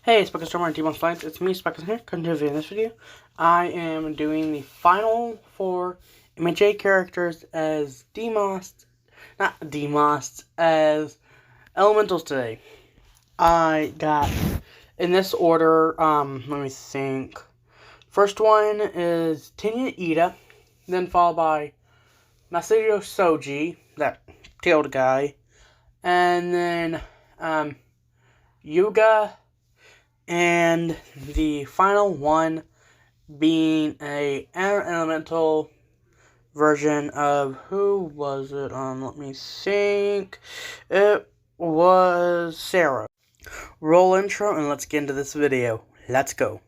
Hey, Speckle and Demon Flights. It's me, Speckle here. Continuing this video, I am doing the final 4 MHA characters as as elementals today. I got, in this order, let me think. First one is Tinya Ida, then followed by Masuyo Soji, that tailed guy, and then, Yuga, and the final one being a elemental version of, who was it? Let me think. It was Sarah. Roll intro and let's get into this video. Let's go.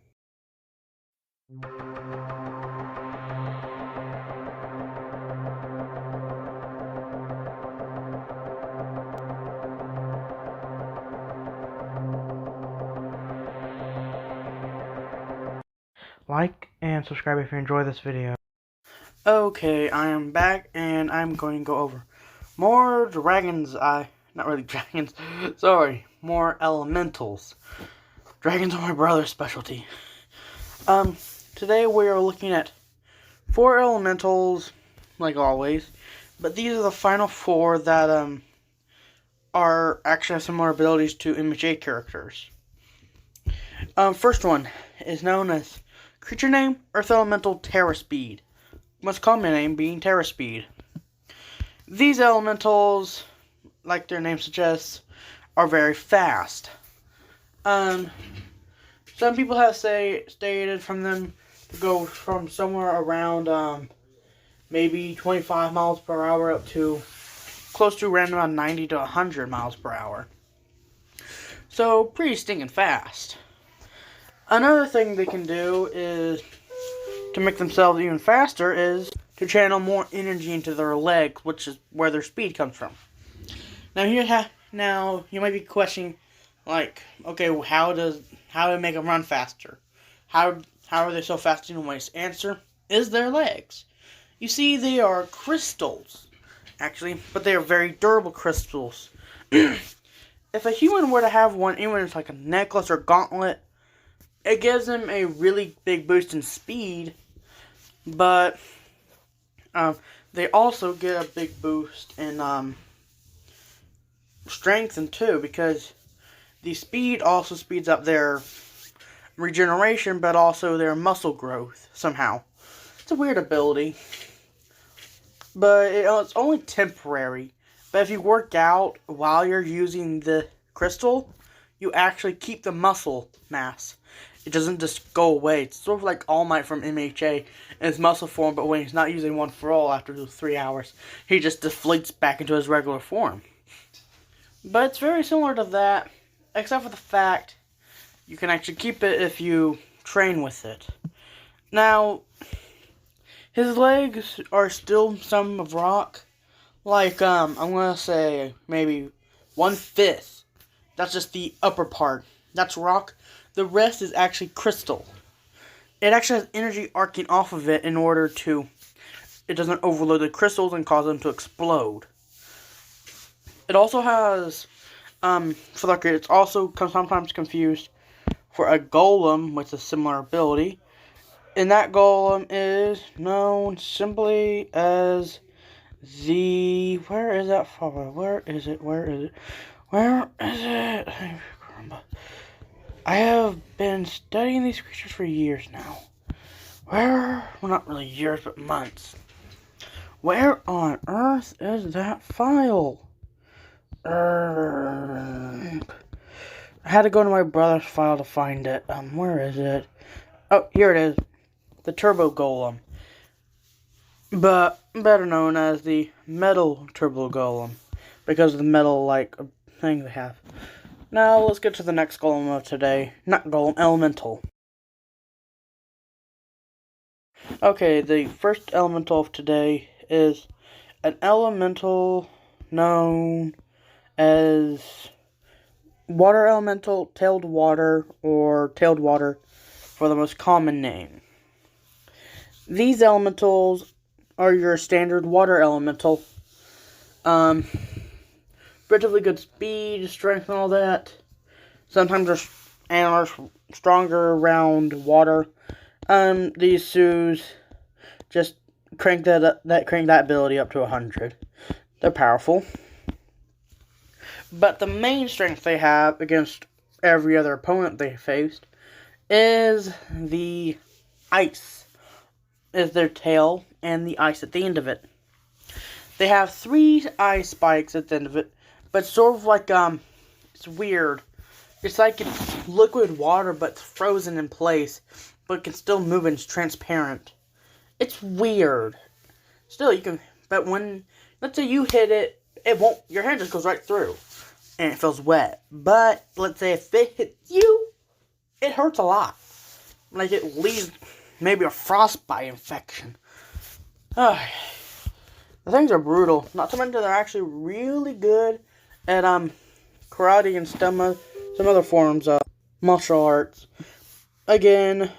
Like and subscribe if you enjoy this video. Okay, I am back and I'm going to go over more dragons. Not really dragons, sorry, more elementals. Dragons are my brother's specialty. Today we are looking at 4 elementals, like always, but these are the final 4 that are actually have similar abilities to MHA characters. First one is known as creature name, Earth Elemental Terra Speed. Most common name being Terra Speed. These elementals, like their name suggests, are very fast. Some people have stated from them to go from somewhere around maybe 25 miles per hour up to close to around about 90 to 100 miles per hour. So pretty stinking fast. Another thing they can do is, to make themselves even faster, is to channel more energy into their legs, which is where their speed comes from. Now you might be questioning, like, okay, how do they make them run faster? How are they so fast anyways? Answer is their legs. You see, they are crystals, actually, but they are very durable crystals. If a human were to have one, even if it's like a necklace or gauntlet, it gives them a really big boost in speed, but they also get a big boost in strength too, because the speed also speeds up their regeneration, but also their muscle growth somehow. It's a weird ability, but it's only temporary. But if you work out while you're using the crystal, you actually keep the muscle mass. It doesn't just go away. It's sort of like All Might from MHA in his muscle form, but when he's not using one for all after those 3 hours, he just deflates back into his regular form. But it's very similar to that, except for the fact you can actually keep it if you train with it. Now, his legs are still some of rock. Like, I'm going to say maybe 1/5. That's just the upper part. That's rock. The rest is actually crystal. It actually has energy arcing off of it in order to, it doesn't overload the crystals and cause them to explode. It also has, for the record, it's also sometimes confused for a golem with a similar ability. And that golem is known simply as the, where is that? Where is it? I have been studying these creatures for years now. Well, not really years, but months. Where on earth is that file? I had to go to my brother's file to find it. Where is it? Oh, here it is. The Turbo Golem. But better known as the Metal Turbo Golem, because of the metal-like thing they have. Now, let's get to the next golem of today. Not golem, elemental. Okay, the first elemental of today is an elemental known as water elemental, tailed water, or tailed water for the most common name. These elementals are your standard water elemental. Relatively good speed, strength, and all that. Sometimes they're and are stronger around water. These Sues just crank that ability up to 100. They're powerful. But the main strength they have against every other opponent they faced is the ice. Is their tail and the ice at the end of it. They have 3 ice spikes at the end of it, but sort of like, it's weird. It's like it's liquid water, but it's frozen in place, but can still move and it's transparent. It's weird. Still, you can, but when, let's say you hit it, it won't, your hand just goes right through, and it feels wet. But, let's say if it hits you, it hurts a lot. Like, it leaves maybe a frostbite infection. The things are brutal. Not to mention they're actually really good at, karate and some other forms of martial arts. Again,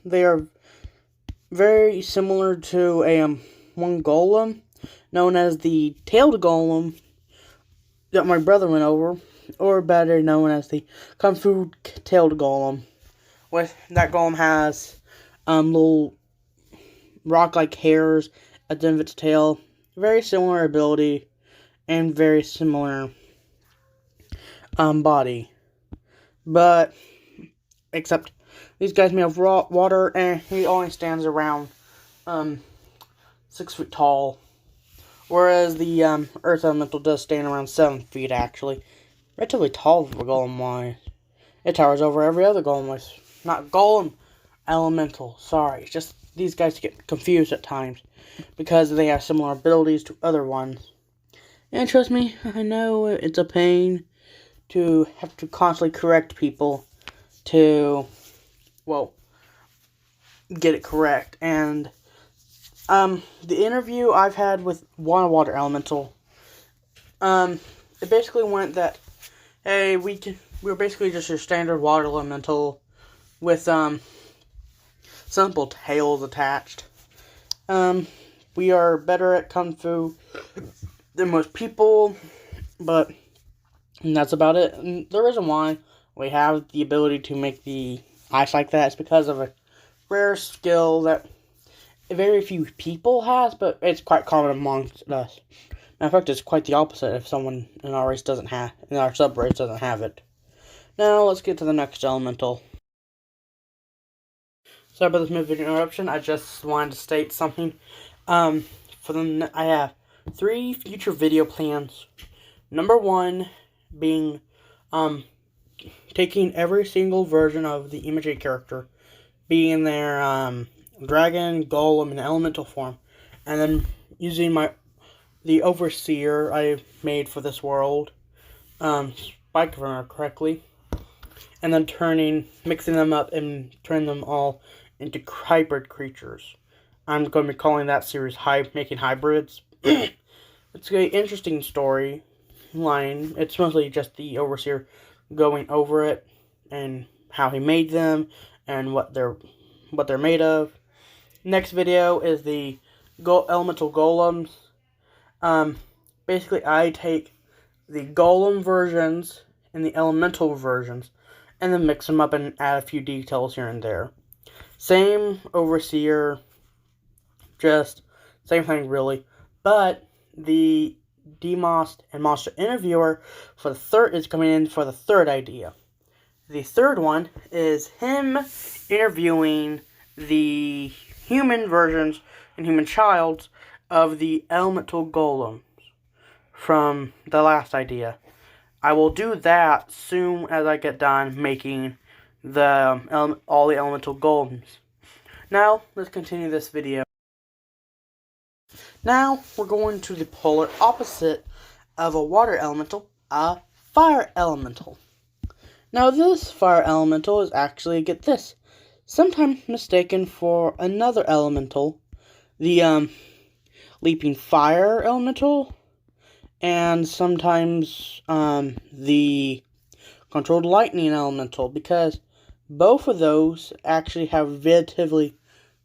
they are very similar to a, one golem, known as the tailed golem, that my brother went over, or better known as the Kung Fu tailed golem. With that golem has little rock-like hairs at the end of its tail. Very similar ability and very similar body. But except these guys made of raw water, and he only stands around 6 feet tall. Whereas the Earth Elemental does stand around 7 feet, actually. Relatively tall for golem-wise. It towers over every other golem-wise. Not golem elemental, sorry. It's just these guys get confused at times because they have similar abilities to other ones. And trust me, I know it's a pain to have to constantly correct people to, well, get it correct. And the interview I've had with one water elemental, it basically went that, hey, we're basically just your standard water elemental with simple tails attached. We are better at Kung Fu than most people, but that's about it. And the reason why we have the ability to make the ice like that is because of a rare skill that very few people has, but it's quite common amongst us. Matter of fact, it's quite the opposite if someone in our race doesn't have, in our sub-race doesn't have it. Now, let's get to the next elemental. Sorry about this mid-video interruption. I just wanted to state something. I have 3 future video plans. Number 1 being, taking every single version of the MHA character, being their, dragon, golem, and elemental form, and then using the overseer I made for this world, spike runner correctly, and then mixing them up and turning them all into hybrid creatures. I'm going to be calling that series Making Hybrids. It's an interesting story line. It's mostly just the overseer going over it and how he made them and what they're made of. Next video is the elemental golems. Basically, I take the golem versions and the elemental versions and then mix them up and add a few details here and there. Same overseer, just same thing really, but the Demost and Monster Interviewer for the third is coming in for the third idea. The third one is him interviewing the human versions and human childs of the elemental golems from the last idea. I will do that soon as I get done making all the elemental golems. Now, let's continue this video. Now, we're going to the polar opposite of a water elemental, a fire elemental. Now, this fire elemental is actually, get this, sometimes mistaken for another elemental, the leaping fire elemental, and sometimes the controlled lightning elemental, because both of those actually have relatively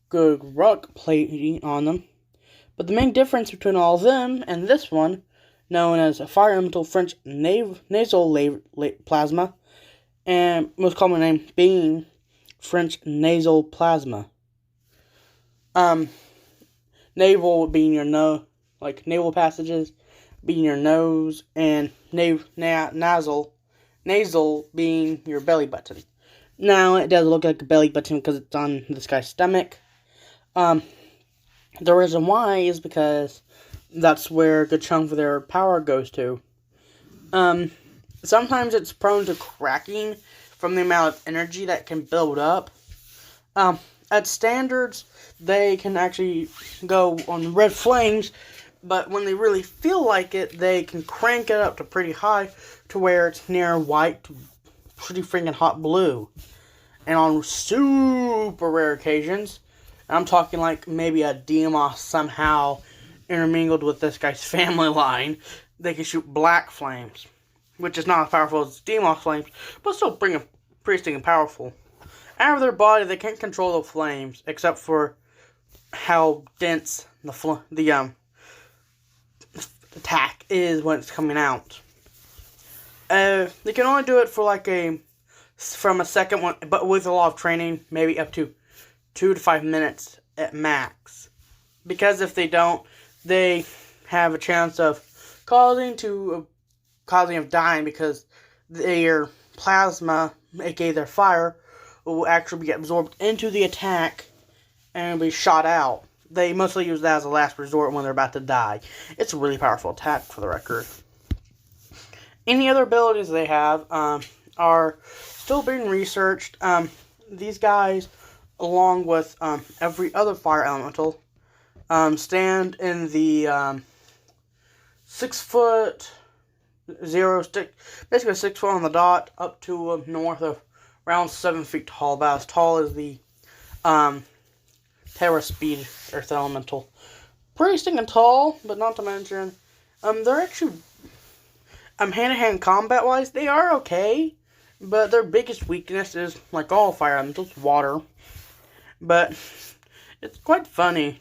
good rock plating on them. But the main difference between all of them and this one, known as a fire elemental French nasal plasma, and most common name being French nasal plasma. Naval being your nose, like naval passages being your nose, and nasal being your belly button. Now, it does look like a belly button because it's on this guy's stomach. The reason why is because that's where a good chunk of their power goes to. Sometimes it's prone to cracking from the amount of energy that can build up. At standards, they can actually go on red flames, but when they really feel like it, they can crank it up to pretty high to where it's near white to pretty freaking hot blue. And on super rare occasions, I'm talking like maybe a DMOS somehow intermingled with this guy's family line, they can shoot black flames, which is not as powerful as DMOS flames, but still pretty stinking powerful. Out of their body, they can't control the flames, except for how dense the attack is when it's coming out. They can only do it for from a second one, but with a lot of training, maybe up to 2 to 5 minutes at max. Because if they don't, they have a chance of causing of dying, because their plasma, aka their fire, will actually get absorbed into the attack and be shot out. They mostly use that as a last resort when they're about to die. It's a really powerful attack, for the record. Any other abilities they have are still being researched. These guys, along with every other fire elemental, stand in the 6 foot 0 stick, basically 6 foot on the dot, up to north of around 7 feet tall, about as tall as the Terra Speed Earth Elemental. Pretty stinking tall, but not to mention, they're actually, hand-to-hand combat-wise, they are okay, but their biggest weakness is, like all fire elementals, water. But it's quite funny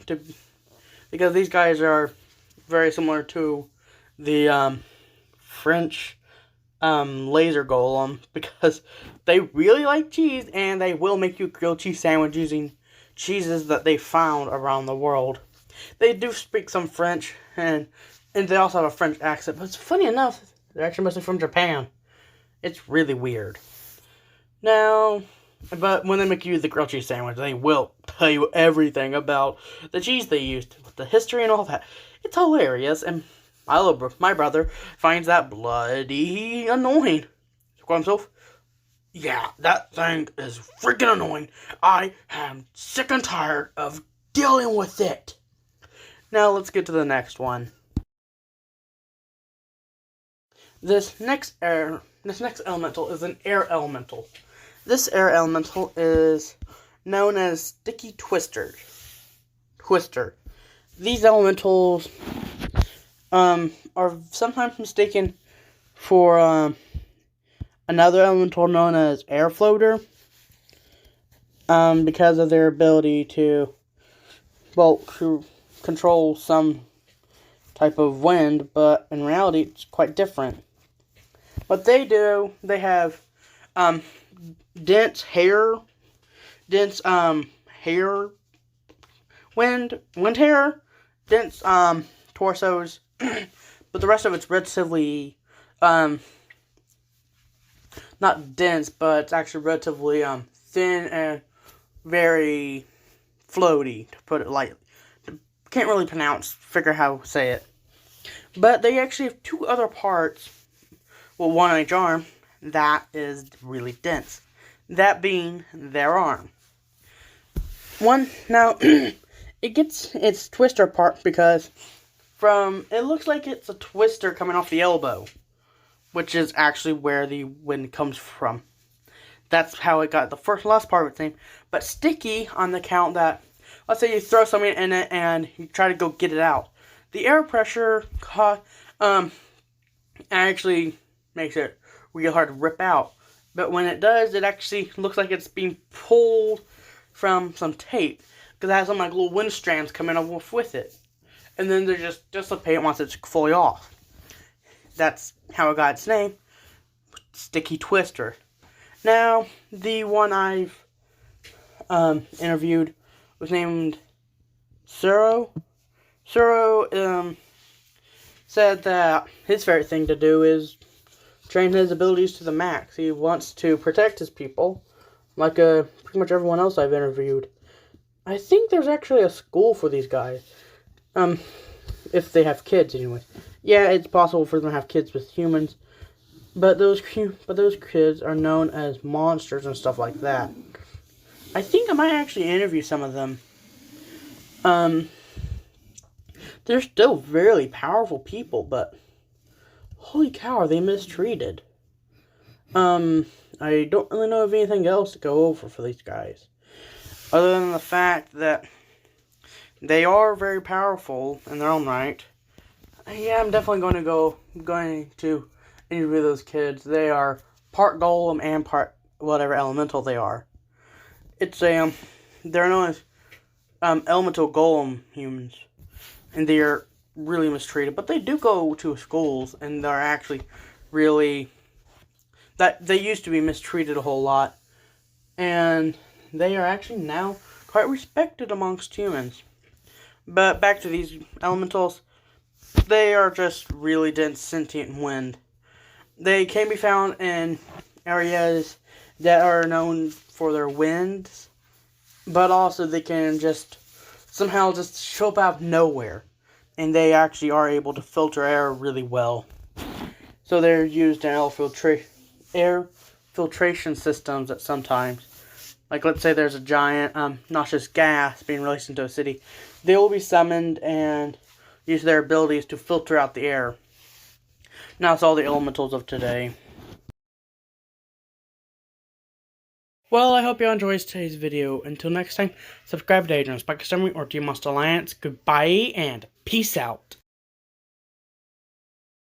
because these guys are very similar to the French laser golem, because they really like cheese, and they will make you a grilled cheese sandwich using cheeses that they found around the world. They do speak some French, and they also have a French accent, but it's funny enough, they're actually mostly from Japan. It's really weird. Now, but when they make you the grilled cheese sandwich, they will tell you everything about the cheese they used, the history and all that. It's hilarious, and my brother finds that bloody annoying. To himself, yeah, that thing is freaking annoying. I am sick and tired of dealing with it. Now let's get to the next one. This next elemental is an air elemental. This air elemental is known as Sticky Twister. These elementals are sometimes mistaken for another elemental known as Air Floater, because of their ability to, control some type of wind, but in reality it's quite different. What they do, they have dense hair, wind hair, dense torsos, but the rest of it's relatively not dense, but it's actually relatively thin and very floaty, to put it lightly. Can't really figure how to say it. But they actually have 2 other parts, well, one on each arm, that is really dense. That being their arm. Now, it gets its twister part because it looks like it's a twister coming off the elbow, which is actually where the wind comes from. That's how it got the last part of its name. But sticky on the count that, let's say you throw something in it and you try to go get it out. The air pressure actually makes it real hard to rip out. But when it does, it actually looks like it's being pulled from some tape, because it has some little wind strands coming off with it. And then they just dissipate once it's fully off. That's how it got its name, Sticky Twister. Now, the one I've interviewed was named Suro. Suro said that his favorite thing to do is train his abilities to the max. He wants to protect his people, like pretty much everyone else I've interviewed. I think there's actually a school for these guys. If they have kids, anyway. Yeah, it's possible for them to have kids with humans, but those kids are known as monsters and stuff like that. I think I might actually interview some of them. They're still really powerful people, but holy cow, are they mistreated? I don't really know of anything else to go over for these guys, other than the fact that they are very powerful in their own right. Yeah, I'm definitely going to interview those kids. They are part golem and part whatever elemental they are. It's they're known as elemental golem humans, and they are really mistreated. But they do go to schools, and they're actually really they used to be mistreated a whole lot, and they are actually now quite respected amongst humans. But back to these elementals, they are just really dense sentient wind. They can be found in areas that are known for their winds, but also they can just somehow just show up out of nowhere, and they actually are able to filter air really well. So they're used in air filtration systems at sometimes. Like, let's say there's a giant noxious gas being released into a city. They will be summoned and use their abilities to filter out the air. Now it's all the elementals of today. Well, I hope you enjoyed today's video. Until next time, subscribe to Adrian's Spike Summary or Team Monster Alliance. Goodbye and peace out.